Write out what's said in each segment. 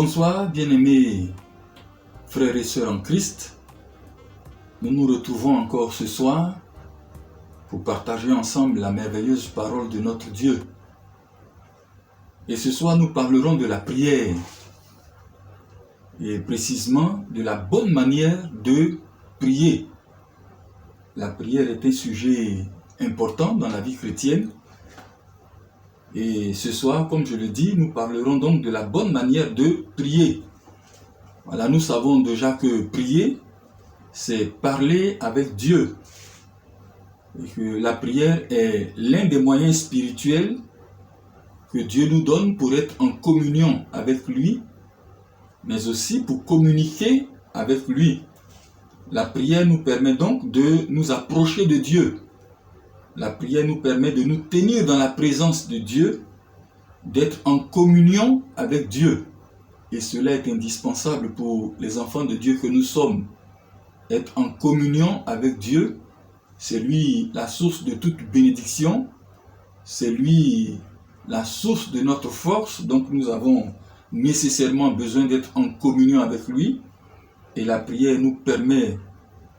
Bonsoir, bien-aimés frères et sœurs en Christ. Nous nous retrouvons encore ce soir pour partager ensemble la merveilleuse parole de notre Dieu. Et ce soir, nous parlerons de la prière et précisément de la bonne manière de prier. La prière est un sujet important dans la vie chrétienne. Et ce soir, comme je le dis, nous parlerons donc de la bonne manière de prier. Voilà, nous savons déjà que prier, c'est parler avec Dieu. Et que la prière est l'un des moyens spirituels que Dieu nous donne pour être en communion avec lui, mais aussi pour communiquer avec lui. La prière nous permet donc de nous approcher de Dieu. La prière nous permet de nous tenir dans la présence de Dieu, d'être en communion avec Dieu. Et cela est indispensable pour les enfants de Dieu que nous sommes. Être en communion avec Dieu, c'est lui la source de toute bénédiction, c'est lui la source de notre force, donc nous avons nécessairement besoin d'être en communion avec lui. Et la prière nous permet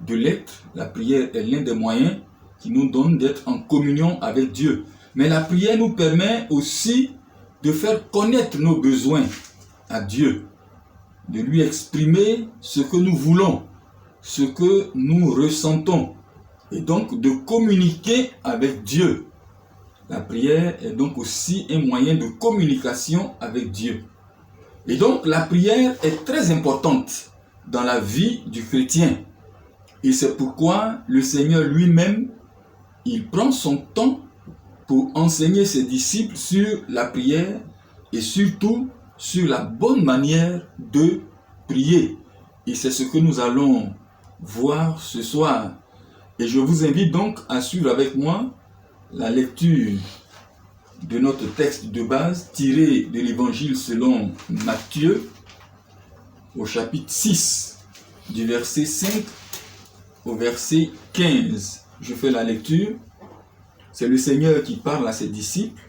de l'être. La prière est l'un des moyens qui nous donne d'être en communion avec Dieu. Mais la prière nous permet aussi de faire connaître nos besoins à Dieu, de lui exprimer ce que nous voulons, ce que nous ressentons, et donc de communiquer avec Dieu. La prière est donc aussi un moyen de communication avec Dieu. Et donc la prière est très importante dans la vie du chrétien. Et c'est pourquoi le Seigneur lui-même, il prend son temps pour enseigner ses disciples sur la prière et surtout sur la bonne manière de prier. Et c'est ce que nous allons voir ce soir. Et je vous invite donc à suivre avec moi la lecture de notre texte de base tiré de l'évangile selon Matthieu au chapitre 6 du verset 5 au verset 15. Je fais la lecture. C'est le Seigneur qui parle à ses disciples.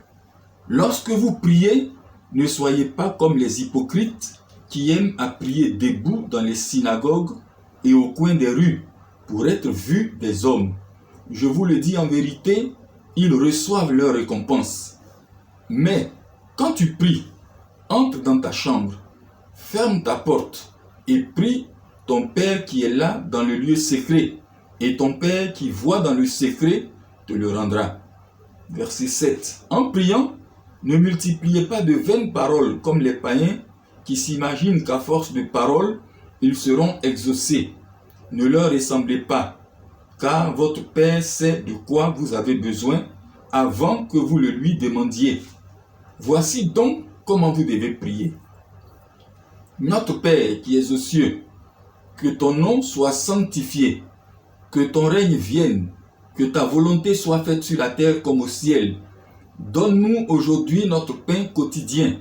Lorsque vous priez, ne soyez pas comme les hypocrites qui aiment à prier debout dans les synagogues et au coin des rues pour être vus des hommes. Je vous le dis en vérité, ils reçoivent leur récompense. Mais quand tu pries, entre dans ta chambre, ferme ta porte et prie ton Père qui est là dans le lieu secret. Et ton Père qui voit dans le secret te le rendra. Verset 7. En priant, ne multipliez pas de vaines paroles comme les païens qui s'imaginent qu'à force de paroles, ils seront exaucés. Ne leur ressemblez pas, car votre Père sait de quoi vous avez besoin avant que vous le lui demandiez. Voici donc comment vous devez prier. Notre Père qui es aux cieux, que ton nom soit sanctifié, que ton règne vienne, que ta volonté soit faite sur la terre comme au ciel. Donne-nous aujourd'hui notre pain quotidien.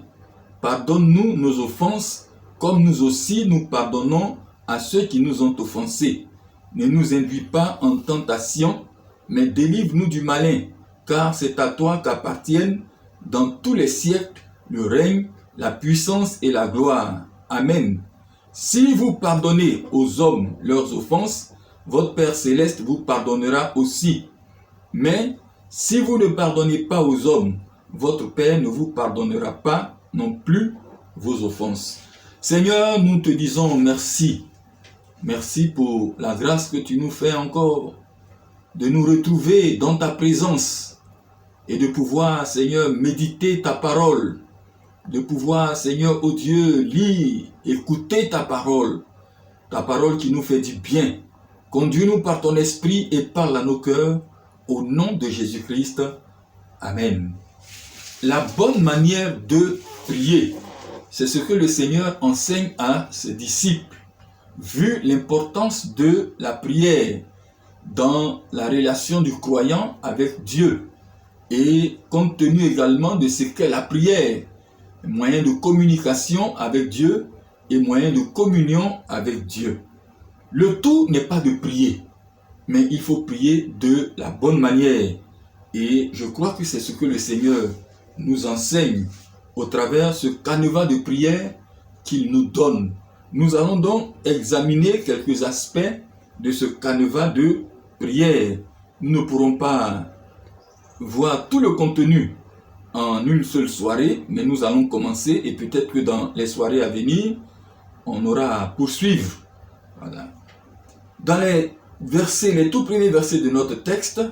Pardonne-nous nos offenses, comme nous aussi nous pardonnons à ceux qui nous ont offensés. Ne nous induis pas en tentation, mais délivre-nous du malin, car c'est à toi qu'appartiennent dans tous les siècles le règne, la puissance et la gloire. Amen. Si vous pardonnez aux hommes leurs offenses, votre Père Céleste vous pardonnera aussi. Mais si vous ne pardonnez pas aux hommes, votre Père ne vous pardonnera pas non plus vos offenses. Seigneur, nous te disons merci. Merci pour la grâce que tu nous fais encore de nous retrouver dans ta présence et de pouvoir, Seigneur, méditer ta parole, de pouvoir, Seigneur, ô Dieu, lire, écouter ta parole qui nous fait du bien. Conduis-nous par ton esprit et parle à nos cœurs, au nom de Jésus-Christ. Amen. La bonne manière de prier, c'est ce que le Seigneur enseigne à ses disciples. Vu l'importance de la prière dans la relation du croyant avec Dieu et compte tenu également de ce qu'est la prière, moyen de communication avec Dieu et moyen de communion avec Dieu. Le tout n'est pas de prier, mais il faut prier de la bonne manière. Et je crois que c'est ce que le Seigneur nous enseigne au travers de ce canevas de prière qu'il nous donne. Nous allons donc examiner quelques aspects de ce canevas de prière. Nous ne pourrons pas voir tout le contenu en une seule soirée, mais nous allons commencer et peut-être que dans les soirées à venir, on aura à poursuivre. Voilà. Dans les tout premiers versets de notre texte,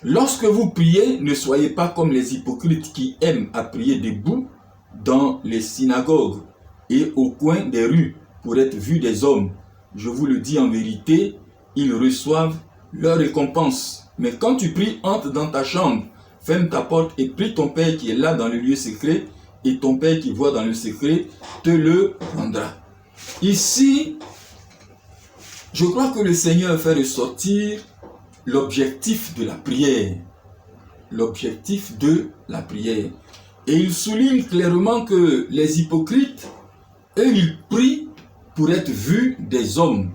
lorsque vous priez, ne soyez pas comme les hypocrites qui aiment à prier debout dans les synagogues et au coin des rues pour être vus des hommes. Je vous le dis en vérité, ils reçoivent leur récompense. Mais quand tu pries, entre dans ta chambre, ferme ta porte et prie ton Père qui est là dans le lieu secret, et ton Père qui voit dans le secret te le rendra. Ici, je crois que le Seigneur fait ressortir l'objectif de la prière. L'objectif de la prière. Et il souligne clairement que les hypocrites, eux, ils prient pour être vus des hommes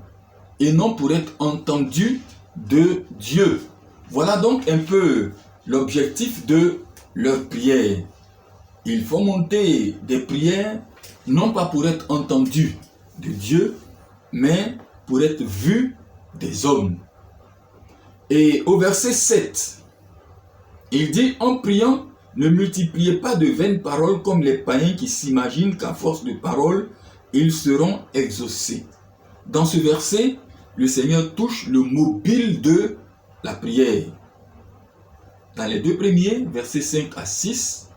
et non pour être entendus de Dieu. Voilà donc un peu l'objectif de leur prière. Il faut monter des prières, non pas pour être entendus de Dieu, mais pour être vus des hommes. Et au verset 7, il dit, en priant, ne multipliez pas de vaines paroles comme les païens qui s'imaginent qu'à force de paroles, ils seront exaucés. Dans ce verset, le Seigneur touche le mobile de la prière. Dans les deux premiers, versets 5 à 6,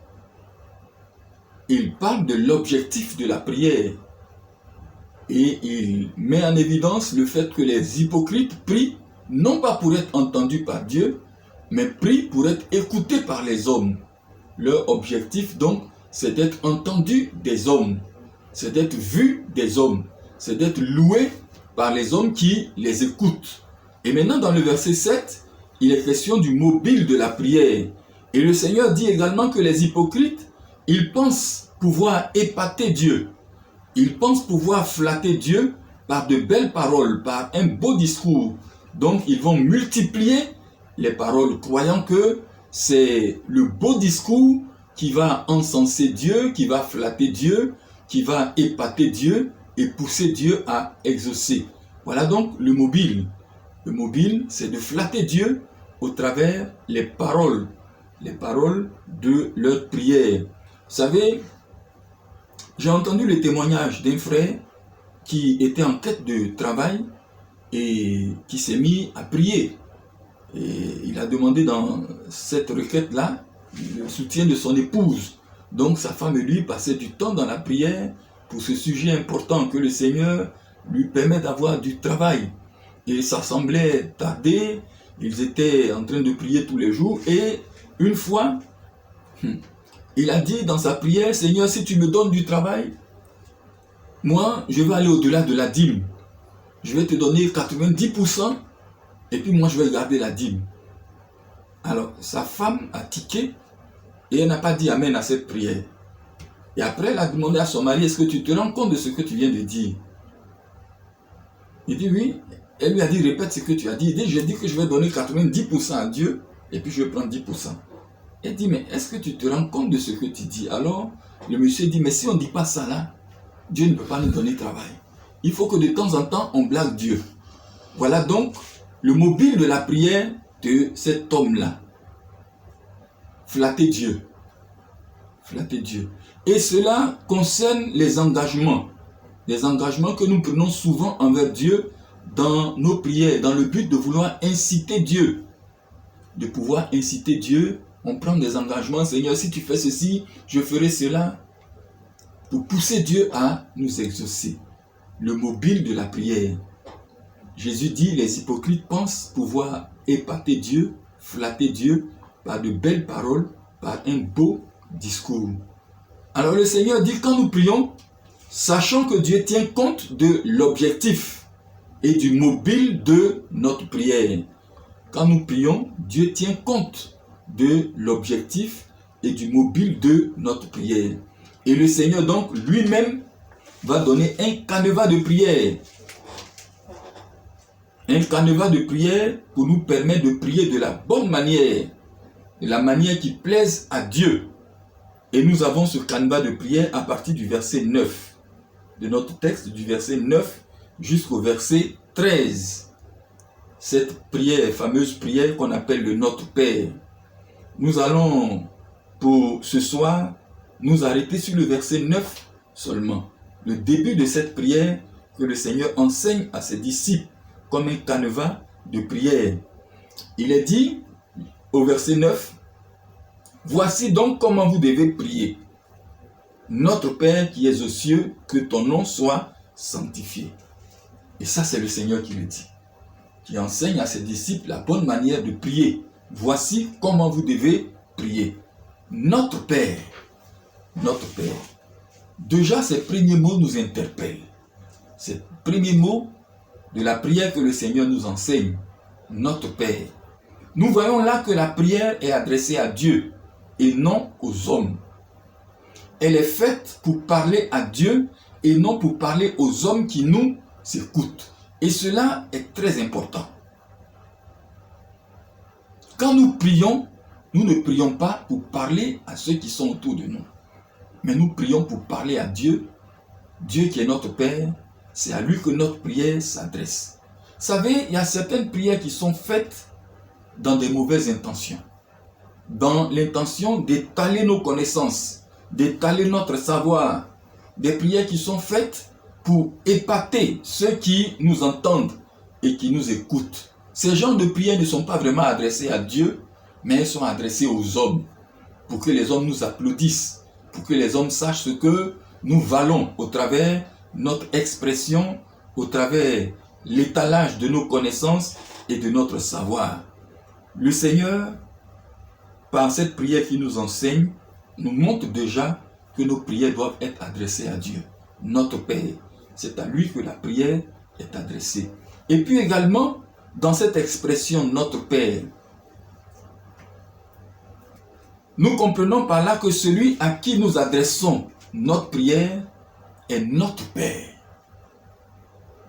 il parle de l'objectif de la prière. Et il met en évidence le fait que les hypocrites prient non pas pour être entendus par Dieu, mais prient pour être écoutés par les hommes. Leur objectif donc, c'est d'être entendu des hommes, c'est d'être vu des hommes, c'est d'être loué par les hommes qui les écoutent. Et maintenant dans le verset 7, il est question du mobile de la prière. Et le Seigneur dit également que les hypocrites, ils pensent pouvoir épater Dieu. Ils pensent pouvoir flatter Dieu par de belles paroles, par un beau discours. Donc ils vont multiplier les paroles, croyant que c'est le beau discours qui va encenser Dieu, qui va flatter Dieu, qui va épater Dieu et pousser Dieu à exaucer. Voilà donc le mobile. Le mobile, c'est de flatter Dieu au travers les paroles de leur prière. Vous savez, j'ai entendu le témoignage d'un frère qui était en quête de travail et qui s'est mis à prier. Et il a demandé dans cette requête-là le soutien de son épouse. Donc sa femme et lui passaient du temps dans la prière pour ce sujet important, que le Seigneur lui permet d'avoir du travail. Et ça semblait tarder, ils étaient en train de prier tous les jours, et une fois, il a dit dans sa prière, Seigneur, si tu me donnes du travail, moi, je vais aller au-delà de la dîme. Je vais te donner 90%, et puis moi, je vais garder la dîme. Alors, sa femme a tiqué, et elle n'a pas dit Amen à cette prière. Et après, elle a demandé à son mari, est-ce que tu te rends compte de ce que tu viens de dire? Il dit oui. Elle lui a dit, répète ce que tu as dit. Il dit, j'ai dit que je vais donner 90% à Dieu, et puis je vais prendre 10%. Elle dit, mais est-ce que tu te rends compte de ce que tu dis? Alors, le monsieur dit, mais si on ne dit pas ça là, Dieu ne peut pas nous donner travail. Il faut que de temps en temps, on blague Dieu. Voilà donc le mobile de la prière de cet homme-là. Flatter Dieu. Flatter Dieu. Et cela concerne les engagements. Les engagements que nous prenons souvent envers Dieu dans nos prières, dans le but de vouloir inciter Dieu. De pouvoir inciter Dieu. On prend des engagements. Seigneur, si tu fais ceci, je ferai cela. Pour pousser Dieu à nous exaucer. Le mobile de la prière. Jésus dit, les hypocrites pensent pouvoir épater Dieu, flatter Dieu par de belles paroles, par un beau discours. Alors le Seigneur dit, quand nous prions, sachant que Dieu tient compte de l'objectif et du mobile de notre prière. Quand nous prions, Dieu tient compte de l'objectif et du mobile de notre prière. Et le Seigneur donc lui-même va donner un canevas de prière. Un canevas de prière pour nous permettre de prier de la bonne manière, de la manière qui plaise à Dieu. Et nous avons ce canevas de prière à partir du verset 9. de notre texte, du verset 9 jusqu'au verset 13. Cette prière, fameuse prière qu'on appelle le Notre Père. Nous allons, pour ce soir, nous arrêter sur le verset 9 seulement. Le début de cette prière que le Seigneur enseigne à ses disciples comme un canevas de prière. Il est dit au verset 9, « Voici donc comment vous devez prier. Notre Père qui es aux cieux, que ton nom soit sanctifié. » Et ça, c'est le Seigneur qui le dit, qui enseigne à ses disciples la bonne manière de prier. Voici comment vous devez prier. Notre Père. Notre Père. Déjà, ces premiers mots nous interpellent. Ces premiers mots de la prière que le Seigneur nous enseigne. Notre Père. Nous voyons là que la prière est adressée à Dieu et non aux hommes. Elle est faite pour parler à Dieu et non pour parler aux hommes qui nous écoutent. Et cela est très important. Quand nous prions, nous ne prions pas pour parler à ceux qui sont autour de nous. Mais nous prions pour parler à Dieu. Dieu qui est notre Père, c'est à lui que notre prière s'adresse. Vous savez, il y a certaines prières qui sont faites dans des mauvaises intentions. Dans l'intention d'étaler nos connaissances, d'étaler notre savoir. Des prières qui sont faites pour épater ceux qui nous entendent et qui nous écoutent. Ces genres de prières ne sont pas vraiment adressées à Dieu, mais elles sont adressées aux hommes, pour que les hommes nous applaudissent, pour que les hommes sachent ce que nous valons au travers notre expression, au travers l'étalage de nos connaissances et de notre savoir. Le Seigneur, par cette prière qu'il nous enseigne, nous montre déjà que nos prières doivent être adressées à Dieu, notre Père. C'est à lui que la prière est adressée. Et puis également, dans cette expression « notre Père », nous comprenons par là que celui à qui nous adressons notre prière est notre Père.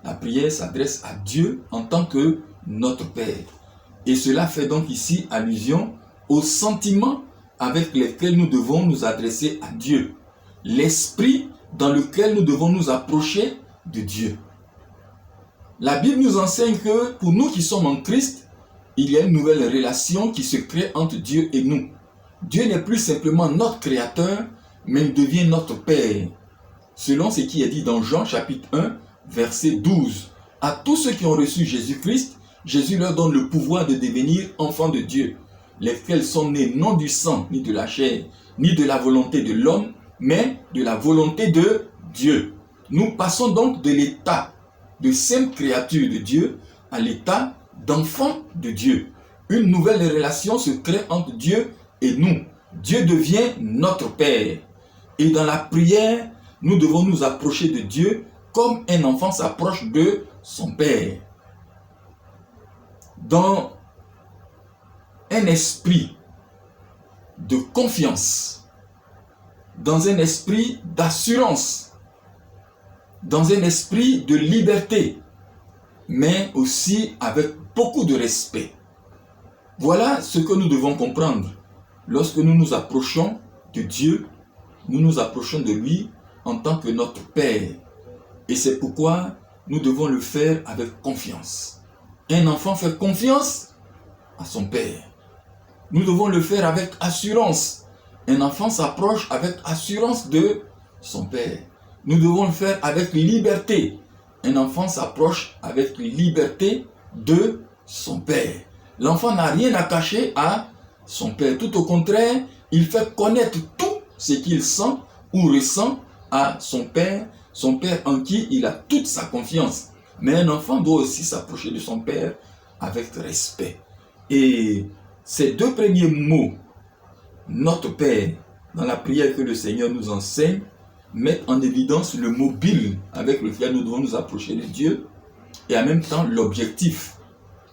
La prière s'adresse à Dieu en tant que notre Père. Et cela fait donc ici allusion aux sentiments avec lesquels nous devons nous adresser à Dieu. L'esprit dans lequel nous devons nous approcher de Dieu. La Bible nous enseigne que pour nous qui sommes en Christ, il y a une nouvelle relation qui se crée entre Dieu et nous. Dieu n'est plus simplement notre Créateur, mais il devient notre Père. Selon ce qui est dit dans Jean chapitre 1, verset 12. À tous ceux qui ont reçu Jésus-Christ, Jésus leur donne le pouvoir de devenir enfants de Dieu, lesquels sont nés non du sang, ni de la chair, ni de la volonté de l'homme, mais de la volonté de Dieu. Nous passons donc de l'état de simple créature de Dieu à l'état d'enfant de Dieu. Une nouvelle relation se crée entre Dieu et nous. Dieu devient notre Père. Et dans la prière, nous devons nous approcher de Dieu comme un enfant s'approche de son Père. Dans un esprit de confiance, dans un esprit d'assurance, dans un esprit de liberté, mais aussi avec beaucoup de respect. Voilà ce que nous devons comprendre. Lorsque nous nous approchons de Dieu, nous nous approchons de lui en tant que notre Père. Et c'est pourquoi nous devons le faire avec confiance. Un enfant fait confiance à son Père. Nous devons le faire avec assurance. Un enfant s'approche avec assurance de son Père. Nous devons le faire avec liberté. Un enfant s'approche avec liberté de son Père. L'enfant n'a rien à cacher à son Père. Tout au contraire, il fait connaître tout ce qu'il sent ou ressent à son Père en qui il a toute sa confiance. Mais un enfant doit aussi s'approcher de son Père avec respect. Et ces deux premiers mots, notre Père, dans la prière que le Seigneur nous enseigne, mettent en évidence le mobile avec lequel nous devons nous approcher de Dieu et en même temps l'objectif.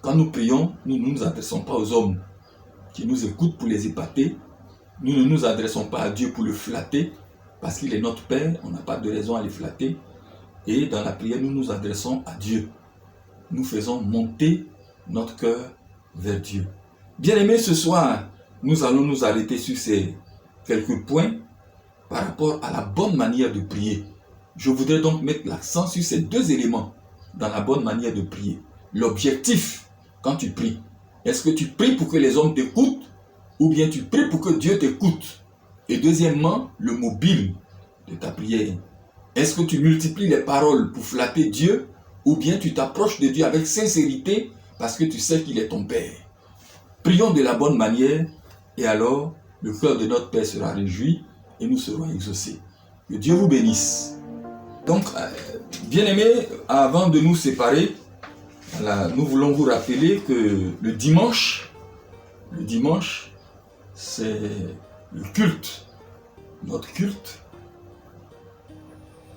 Quand nous prions, nous ne nous adressons pas aux hommes qui nous écoutent pour les épater. Nous ne nous adressons pas à Dieu pour le flatter parce qu'il est notre Père, on n'a pas de raison à le flatter. Et dans la prière, nous nous adressons à Dieu. Nous faisons monter notre cœur vers Dieu. Bien-aimés, ce soir, nous allons nous arrêter sur ces quelques points par rapport à la bonne manière de prier. Je voudrais donc mettre l'accent sur ces deux éléments dans la bonne manière de prier. L'objectif, quand tu pries, est-ce que tu pries pour que les hommes t'écoutent ou bien tu pries pour que Dieu t'écoute? Et deuxièmement, le mobile de ta prière. Est-ce que tu multiplies les paroles pour flatter Dieu ou bien tu t'approches de Dieu avec sincérité parce que tu sais qu'il est ton Père? Prions de la bonne manière et alors le cœur de notre Père sera réjoui et nous serons exaucés. Que Dieu vous bénisse. Donc, bien-aimés, avant de nous séparer, voilà, nous voulons vous rappeler que le dimanche, c'est le culte, notre culte.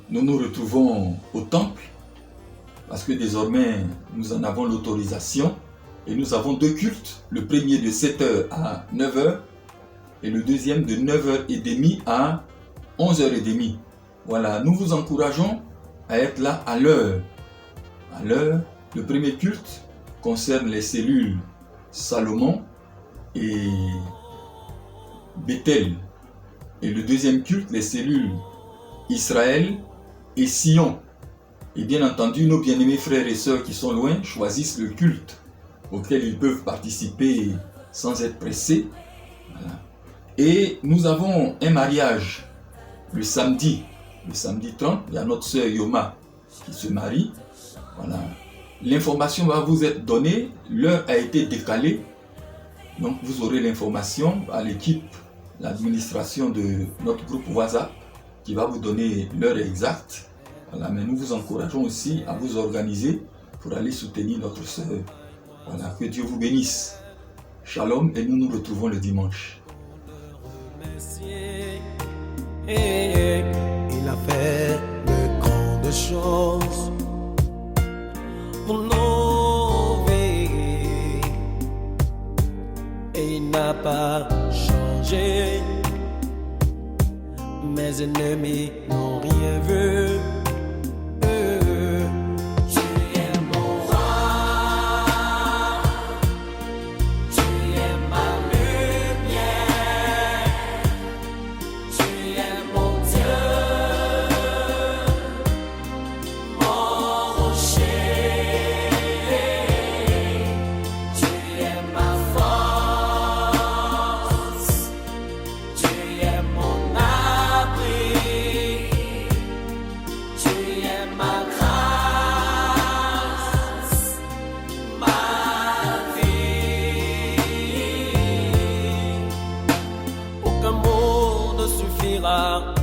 Nous nous retrouvons au temple parce que désormais nous en avons l'autorisation et nous avons deux cultes, le premier de 7h à 9h et le deuxième de 9h30 à 11h30. Voilà, nous vous encourageons à être là à l'heure. À l'heure, le premier culte concerne les cellules Salomon et Bethel. Et le deuxième culte, les cellules Israël et Sion. Et bien entendu, nos bien-aimés frères et sœurs qui sont loin choisissent le culte auquel ils peuvent participer sans être pressés. Voilà. Et nous avons un mariage le samedi 30, il y a notre sœur Yoma qui se marie. Voilà. L'information va vous être donnée, l'heure a été décalée. Donc vous aurez l'information à l'équipe, l'administration de notre groupe WhatsApp qui va vous donner l'heure exacte. Voilà. Mais nous vous encourageons aussi à vous organiser pour aller soutenir notre sœur. Voilà. Que Dieu vous bénisse. Shalom et nous nous retrouvons le dimanche. Il a fait de grandes choses pour nos vies et il n'a pas changé. Mes ennemis n'ont rien vu. Suffira.